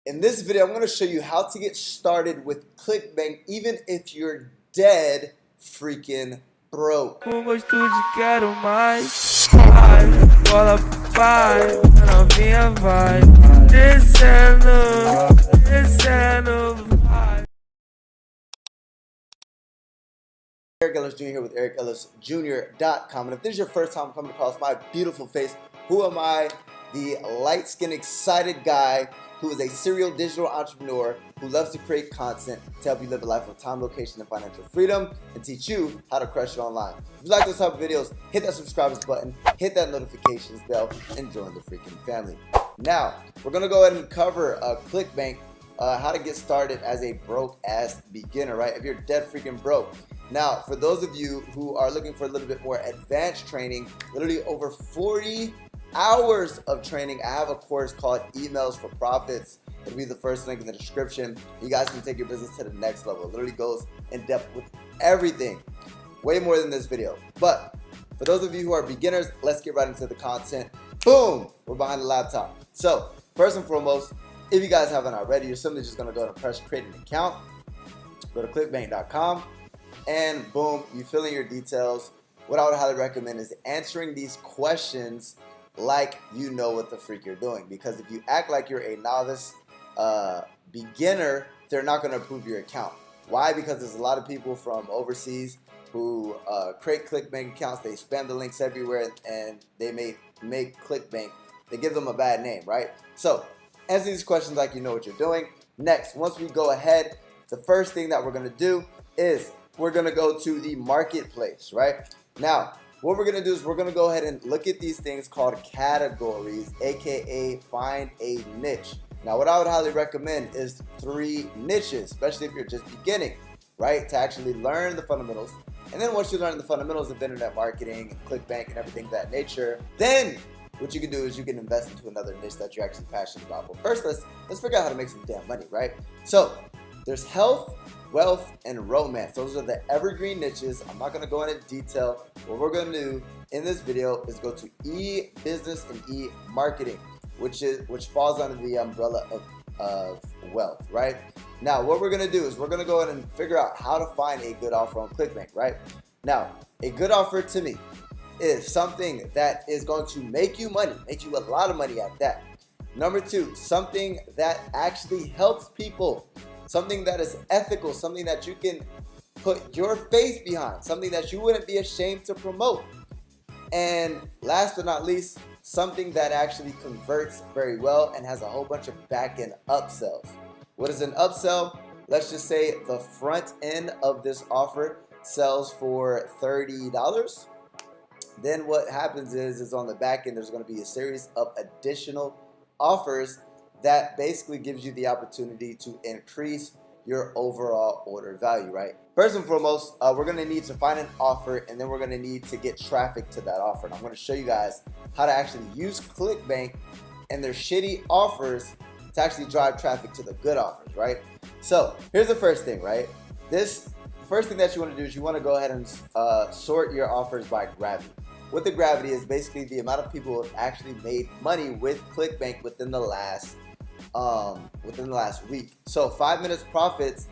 In this video, I'm going to show you how to get started with Clickbank even if you're dead freaking broke. Gosto de quero mais. Bola pai, novinha vai descendo, descendo. Eric Ellis Jr. here with EricEllisJr.com. And if this is your first time coming across my beautiful face, who am I? The light-skinned, excited guy who is a serial digital entrepreneur who loves to create content to help you live a life of time, location, and financial freedom and teach you how to crush it online. If you like those type of videos, hit that subscribe button, hit that notifications bell, and join the freaking family. Now, we're going to go ahead and cover Clickbank, how to get started as a broke-ass beginner, right? If you're dead freaking broke. Now, for those of you who are looking for a little bit more advanced training, literally over 40 hours of training, I have a course called Emails for Profits. It'll be the first link in the description. You guys can take your business to the next level. It literally goes in depth with everything, way more than this video. But for those of you who are beginners, let's get right into the content. Boom, we're behind the laptop. So first and foremost, if you guys haven't already, you're simply just gonna go and press create an account, go to clickbank.com, and boom, you fill in your details. What I would highly recommend is answering these questions like you know what the freak you're doing, because if you act like you're a novice beginner, they're not going to approve your account. Why? Because there's a lot of people from overseas who create Clickbank accounts, they spam the links everywhere, and they make Clickbank, they give them a bad name, right? So answer these questions like you know what you're doing. Next, once we go ahead, the first thing that we're going to do is we're going to go to the marketplace, right? Now, what we're going to do is we're going to go ahead and look at these things called categories, aka find a niche. Now, what I would highly recommend is 3 niches, especially if you're just beginning, right, to actually learn the fundamentals. And then once you learn the fundamentals of internet marketing and Clickbank and everything of that nature, then what you can do is you can invest into another niche that you're actually passionate about. But first, let's figure out how to make some damn money, right? So there's health, wealth, and romance. Those are the evergreen niches. I'm not going to go into detail. What we're going to do in this video is go to e-business and e-marketing, which falls under the umbrella of wealth, right? Now, what we're going to do is we're going to go ahead and figure out how to find a good offer on Clickbank, right? Now, a good offer to me is something that is going to make you money, make you a lot of money at that. Number 2, something that actually helps people. Something that is ethical, something that you can put your face behind, something that you wouldn't be ashamed to promote. And last but not least, something that actually converts very well and has a whole bunch of back-end upsells. What is an upsell? Let's just say the front end of this offer sells for $30. Then what happens is on the back end, there's going to be a series of additional offers that basically gives you the opportunity to increase your overall order value, right? First and foremost, we're going to need to find an offer, and then we're going to need to get traffic to that offer. And I'm going to show you guys how to actually use Clickbank and their shitty offers to actually drive traffic to the good offers, right? So here's the first thing, right? This first thing that you want to do is you want to go ahead and sort your offers by gravity. What the gravity is basically the amount of people who have actually made money with Clickbank within the last week. So 5 minutes profits,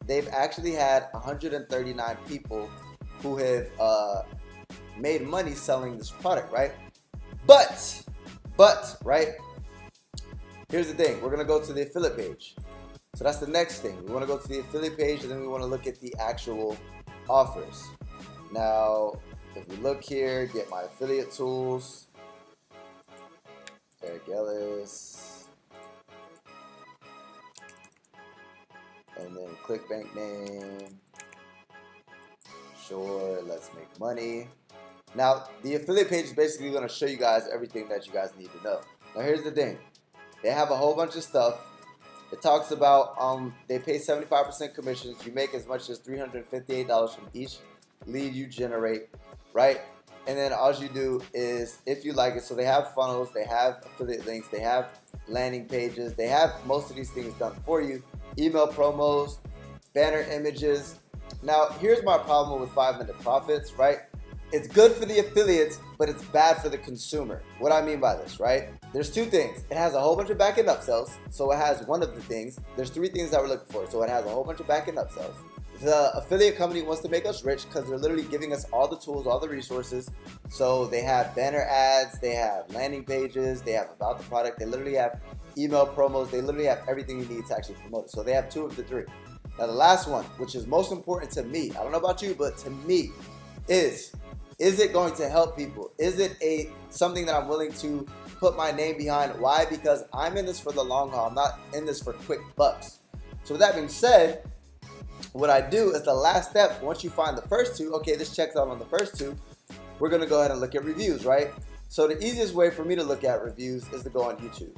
they've actually had 139 people who have made money selling this product, right? But right, here's the thing, we're gonna go to the affiliate page. So that's the next thing. We want to go to the affiliate page, and then we want to look at the actual offers. Now if we look here, get my affiliate tools, Eric Ellis, and then Clickbank name, sure, let's make money. Now the affiliate page is basically going to show you guys everything that you guys need to know. Now here's the thing, they have a whole bunch of stuff. It talks about they pay 75% commissions. You make as much as $358 from each lead you generate, right? And then all you do is, if you like it, so they have funnels, they have affiliate links, they have landing pages, they have most of these things done for you, email promos, banner images. Now here's my problem with 5 minute profits, right? it's good for the affiliates, but it's bad for the consumer. What I mean by this, right? There's two things. It has a whole bunch of back-end upsells. So it has one of the things. There's three things that we're looking for. So it has a whole bunch of back-end upsells. The affiliate company wants to make us rich because they're literally giving us all the tools, all the resources. So they have banner ads, they have landing pages, they have about the product, they literally have email promos, they literally have everything you need to actually promote it. So they have two of the three. Now the last one, which is most important to me, I don't know about you, but to me, is it going to help people? Is it something that I'm willing to put my name behind? Why? Because I'm in this for the long haul. I'm not in this for quick bucks. So with that being said, what I do is the last step, once you find the first two, okay, this checks out on the first two, we're gonna go ahead and look at reviews, right? So the easiest way for me to look at reviews is to go on YouTube,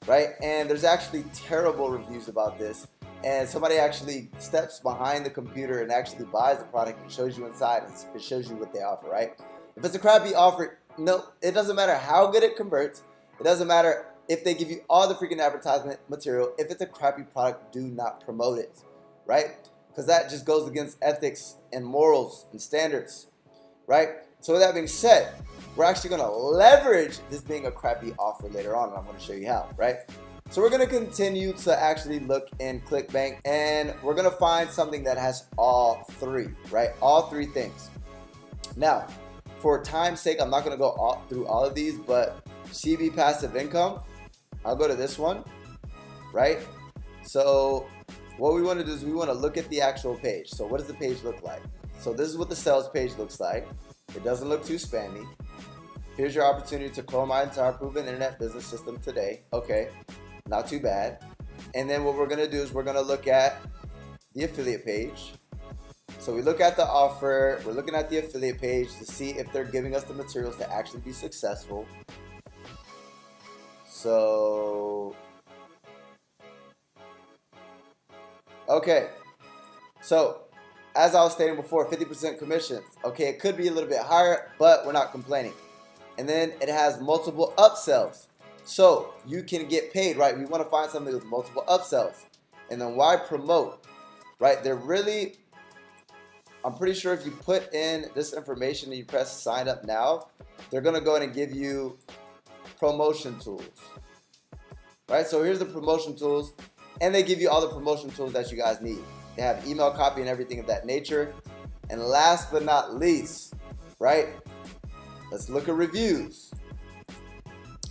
right? And there's actually terrible reviews about this. And somebody actually steps behind the computer and actually buys the product and shows you inside and it shows you what they offer, right? If it's a crappy offer, no, it doesn't matter how good it converts. It doesn't matter if they give you all the freaking advertisement material. If it's a crappy product, do not promote it, right? Because that just goes against ethics and morals and standards, right? So with that being said, we're actually going to leverage this being a crappy offer later on, and I'm going to show you how, right? So we're going to continue to actually look in Clickbank, and we're going to find something that has all three, right? All three things. Now, for time's sake, I'm not going to go through all of these, but CB passive income, I'll go to this one, right? So what we want to do is we want to look at the actual page. So what does the page look like? So this is what the sales page looks like. It doesn't look too spammy. Here's your opportunity to grow my entire proven internet business system today. Okay. Not too bad. And then what we're going to do is we're going to look at the affiliate page. So we look at the offer, we're looking at the affiliate page to see if they're giving us the materials to actually be successful. So, okay. So, as I was stating before, 50% commissions. Okay, it could be a little bit higher, but we're not complaining. And then it has multiple upsells. So you can get paid, right? We want to find something with multiple upsells. And then why promote, right? They're really, I'm pretty sure if you put in this information and you press sign up now, they're going to go in and give you promotion tools, right? So here's the promotion tools, and they give you all the promotion tools that you guys need. They have email copy and everything of that nature. And last but not least, right? Let's look at reviews.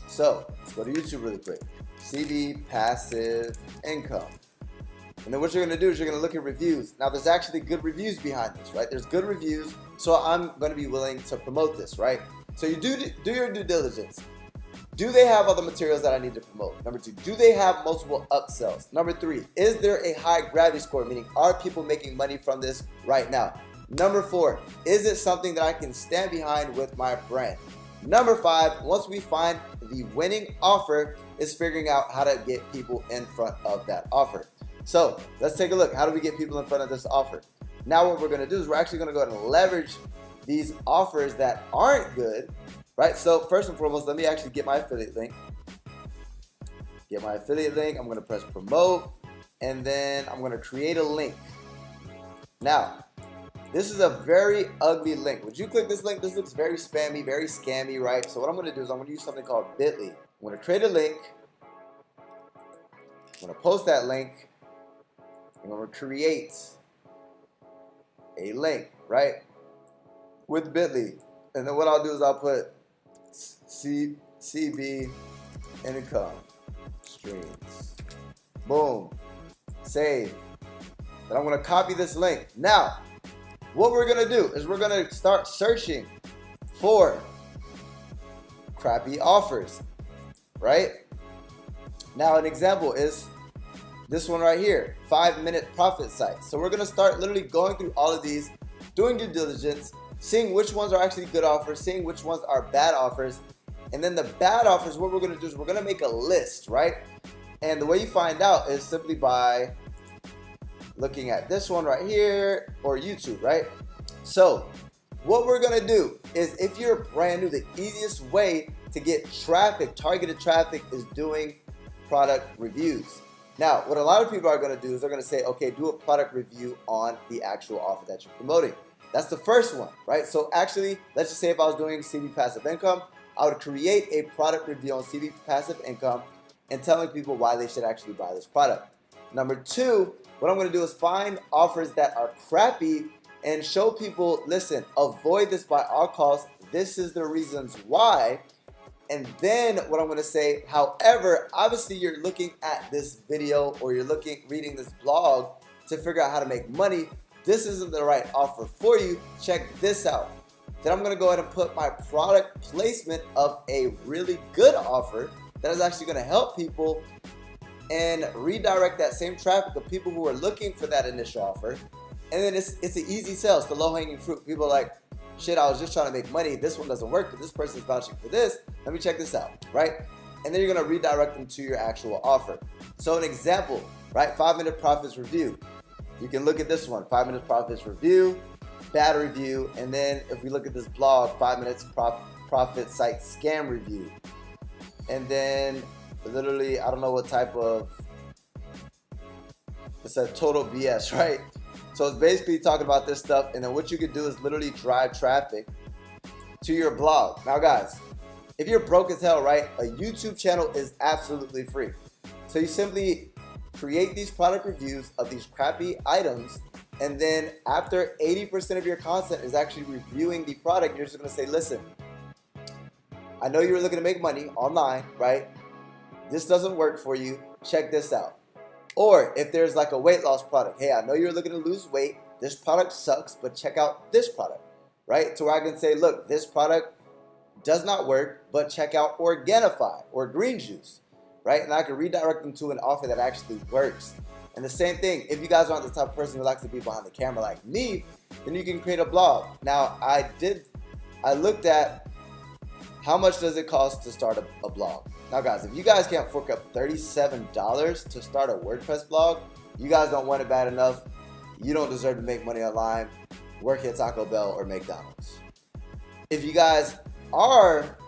So let's go to YouTube really quick. CB passive income. And then what you're going to do is you're going to look at reviews. Now there's actually good reviews behind this, right? There's good reviews. So I'm going to be willing to promote this, right? So you do your due diligence. Do they have all the materials that I need to promote? Number two, do they have multiple upsells? Number three, is there a high gravity score? Meaning, are people making money from this right now? Number four, is it something that I can stand behind with my brand? Number five, once we find the winning offer, is figuring out how to get people in front of that offer. So let's take a look. How do we get people in front of this offer? Now what we're going to do is we're actually going to go ahead and leverage these offers that aren't good, right? So first and foremost, let me actually get my affiliate link. Get my affiliate link. I'm going to press promote, and then I'm going to create a link. Now, this is a very ugly link. Would you click this link? This looks very spammy, very scammy, right? So what I'm going to do is I'm going to use something called Bitly. I'm going to create a link. I'm going to post that link. I'm going to create a link, right? With Bitly. And then what I'll do is I'll put CB income streams. Boom. Save. Then I'm going to copy this link. Now, what we're going to do is we're going to start searching for crappy offers, right? Now, an example is this one right here, 5-minute profit site. So we're going to start literally going through all of these, doing due diligence, seeing which ones are actually good offers, seeing which ones are bad offers. And then the bad offers, what we're going to do is we're going to make a list, right? And the way you find out is simply by looking at this one right here or YouTube, right? So what we're going to do is, if you're brand new, the easiest way to get traffic, targeted traffic, is doing product reviews. Now, what a lot of people are going to do is they're going to say, okay, do a product review on the actual offer that you're promoting. That's the first one, right? So actually, let's just say if I was doing CV passive income, I would create a product review on CV passive income and telling people why they should actually buy this product. Number two, what I'm going to do is find offers that are crappy and show people, listen, avoid this by all costs. This is the reasons why. And then what I'm going to say, however, obviously you're looking at this video or you're reading this blog to figure out how to make money. This isn't the right offer for you. Check this out. Then I'm going to go ahead and put my product placement of a really good offer that is actually going to help people and redirect that same traffic of people who are looking for that initial offer. And then it's an easy sell. It's the low-hanging fruit. People are like, shit, I was just trying to make money. This one doesn't work, but this person's vouching for this. Let me check this out, right? And then you're going to redirect them to your actual offer. So an example, right? 5-minute profits review. You can look at this one, 5-minute profits review, bad review. And then if we look at this blog, 5 minutes profit site scam review. And then literally, I don't know what type of, it's a total BS, right? So it's basically talking about this stuff. And then what you could do is literally drive traffic to your blog. Now guys, if you're broke as hell, right? A YouTube channel is absolutely free. So you simply create these product reviews of these crappy items. And then after 80% of your content is actually reviewing the product, you're just gonna say, listen, I know you were looking to make money online, right? This doesn't work for you. Check this out. Or if there's like a weight loss product, hey, I know you're looking to lose weight. This product sucks, but check out this product, right? To where I can say, look, this product does not work, but check out Organifi or green juice, right? And I can redirect them to an offer that actually works. And the same thing, if you guys aren't the type of person who likes to be behind the camera like me, then you can create a blog. Now, I looked at how much does it cost to start a blog. Now guys, if you guys can't fork up $37 to start a WordPress blog, you guys don't want it bad enough. You don't deserve to make money online, work at Taco Bell or McDonald's. If you guys are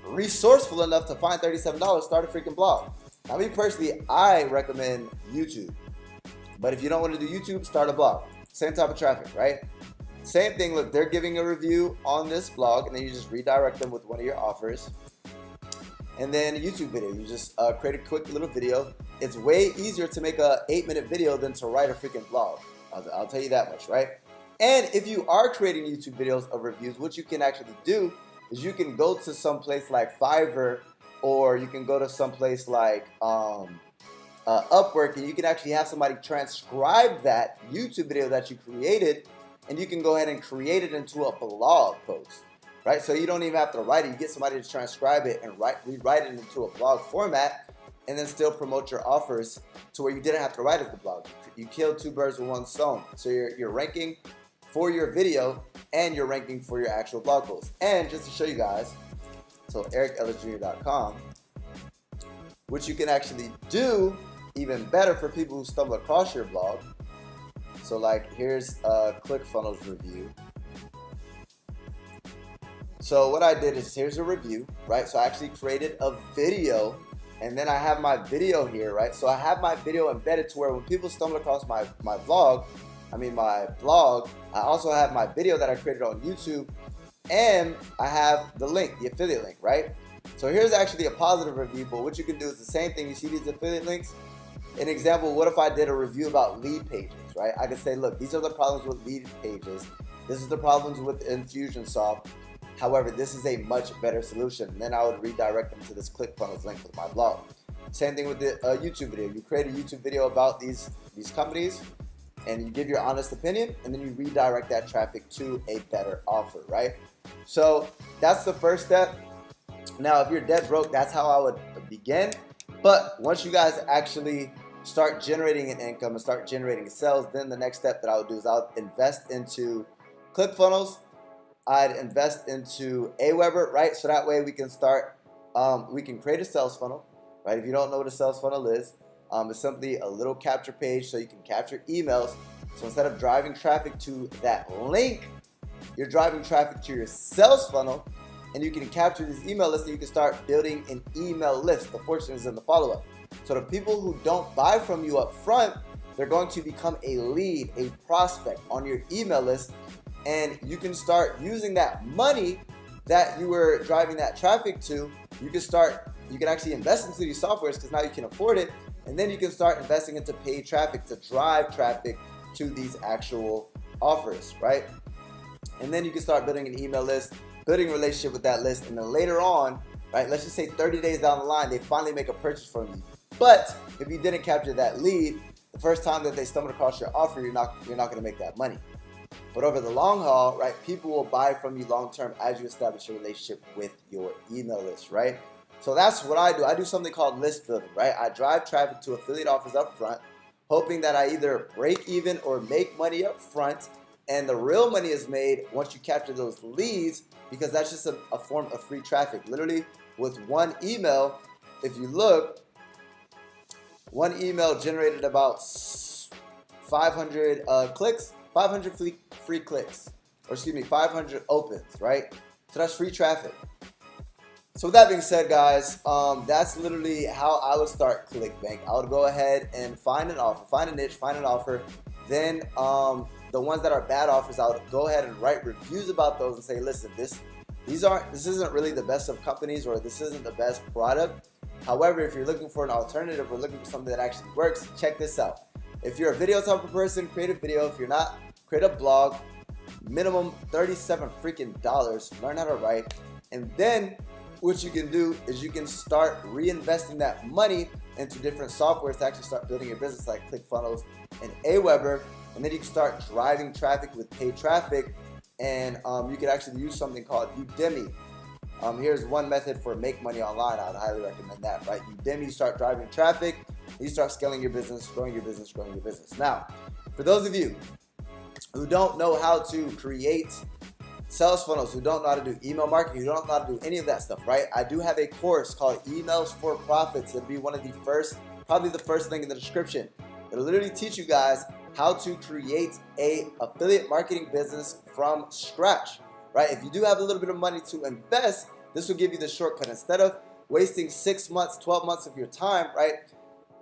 resourceful enough to find $37, start a freaking blog. Now me personally, I recommend YouTube. But if you don't want to do YouTube, start a blog. Same type of traffic, right? Same thing, look, they're giving a review on this blog and then you just redirect them with one of your offers. And then a YouTube video, you just create a quick little video. It's way easier to make a 8-minute video than to write a freaking blog. I'll tell you that much, right? And if you are creating YouTube videos of reviews, what you can actually do is you can go to some place like Fiverr, or you can go to some place like Upwork, and you can actually have somebody transcribe that YouTube video that you created, and you can go ahead and create it into a blog post. Right? So you don't even have to write it. You get somebody to transcribe it and rewrite it into a blog format and then still promote your offers to where you didn't have to write it the blog. You killed two birds with one stone. So you're ranking for your video and you're ranking for your actual blog post. And just to show you guys, so ericellisjr.com, which you can actually do even better for people who stumble across your blog. So like here's a ClickFunnels review. So what I did is, here's a review, right? So I actually created a video and then I have my video here, right? So I have my video embedded to where when people stumble across my blog, I also have my video that I created on YouTube and I have the link, the affiliate link, right? So here's actually a positive review, but what you can do is the same thing. You see these affiliate links? An example, what if I did a review about lead pages, right? I could say, look, these are the problems with lead pages. This is the problems with Infusionsoft. However, this is a much better solution. And then I would redirect them to this ClickFunnels link with my blog. Same thing with the YouTube video. You create a YouTube video about these companies and you give your honest opinion and then you redirect that traffic to a better offer, right? So that's the first step. Now, if you're dead broke, that's how I would begin. But once you guys actually start generating an income and start generating sales, then the next step that I would do is I would invest into ClickFunnels. I'd invest into Aweber, right? So that way we can start, we can create a sales funnel, right? If you don't know what a sales funnel is, it's simply a little capture page so you can capture emails. So instead of driving traffic to that link, you're driving traffic to your sales funnel and you can capture this email list and you can start building an email list. The fortune is in the follow-up. So the people who don't buy from you up front, they're going to become a lead, a prospect on your email list, and you can start using that money that you were driving that traffic to. You can actually invest into these softwares because now you can afford it, and then you can start investing into paid traffic to drive traffic to these actual offers, right? And then you can start building an email list, building a relationship with that list, and then later on, right, let's just say 30 days down the line, they finally make a purchase from you. But if you didn't capture that lead, the first time that they stumble across your offer, you're not going to make that money. But over the long haul, right, people will buy from you long term as you establish a relationship with your email list, right? So that's what I do. I do something called list building, right? I drive traffic to affiliate offers up front, hoping that I either break even or make money up front. And the real money is made once you capture those leads, because that's just a form of free traffic. Literally, with one email, if you look, one email generated about 500 clicks, 500 free clicks, or excuse me, 500 opens, right? So that's free traffic. So with that being said, guys, that's literally how I would start Clickbank. I would go ahead and find an offer, find a niche, find an offer. Then the ones that are bad offers, I would go ahead and write reviews about those and say, listen, this isn't really the best of companies, or this isn't the best product. However, if you're looking for an alternative or looking for something that actually works, check this out. If you're a video type of person, create a video. If you're not, create a blog. Minimum $37 freaking dollars. Learn how to write. And then what you can do is you can start reinvesting that money into different softwares to actually start building your business, like ClickFunnels and Aweber. And then you can start driving traffic with paid traffic. And you can actually use something called Udemy. Here's one method for make money online. I would highly recommend that, right? Udemy, you start driving traffic, you start scaling your business, growing your business, growing your business. Now, for those of you who don't know how to create sales funnels, who don't know how to do email marketing, who don't know how to do any of that stuff, right? I do have a course called Emails for Profits. It'll be one of the first, probably the first link in the description. It'll literally teach you guys how to create a affiliate marketing business from scratch, right? If you do have a little bit of money to invest, this will give you the shortcut. Instead of wasting 6 months, 12 months of your time, right?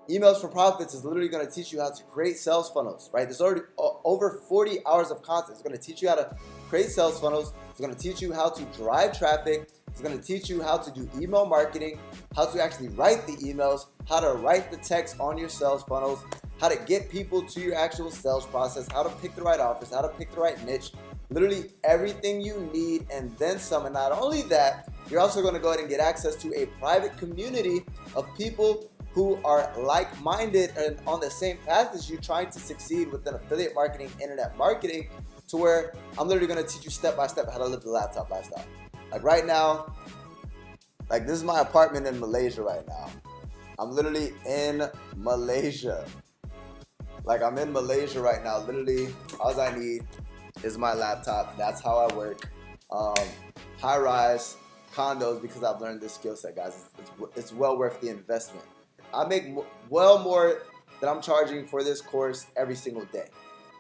Emails for Profits is literally going to teach you how to create sales funnels, right? There's already over 40 hours of content. It's going to teach you how to create sales funnels. It's going to teach you how to drive traffic. It's going to teach you how to do email marketing, how to actually write the emails, how to write the text on your sales funnels, how to get people to your actual sales process, how to pick the right offers, how to pick the right niche, literally everything you need and then some. And not only that, you're also going to go ahead and get access to a private community of people who are like-minded and on the same path as you, trying to succeed within affiliate marketing, internet marketing, to where I'm literally going to teach you step by step how to live the laptop lifestyle. Like right now, like this is my apartment in Malaysia right now. I'm literally in Malaysia. Like I'm in Malaysia right now. Literally, all I need is my laptop. That's how I work. High-rise condos, because I've learned this skill set, guys. It's well worth the investment. I make well more than I'm charging for this course every single day,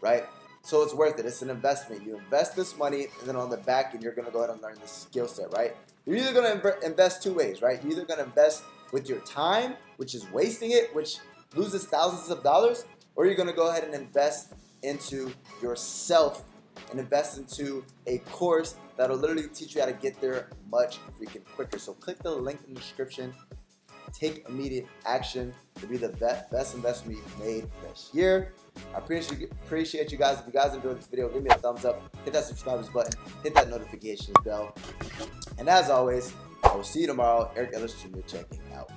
right? So it's worth it. It's an investment. You invest this money, and then on the back end, you're going to go ahead and learn this skill set, right? You're either going to invest two ways, right? You're either going to invest with your time, which is wasting it, which loses thousands of dollars, or you're going to go ahead and invest into yourself and invest into a course that'll literally teach you how to get there much freaking quicker. So click the link in the description. Take immediate action to be the best investment you've made this year. I appreciate you guys. If you guys enjoyed this video, give me a thumbs up, hit that subscribers button, hit that notifications bell. And as always, I will see you tomorrow. Eric Ellis Jr. checking out.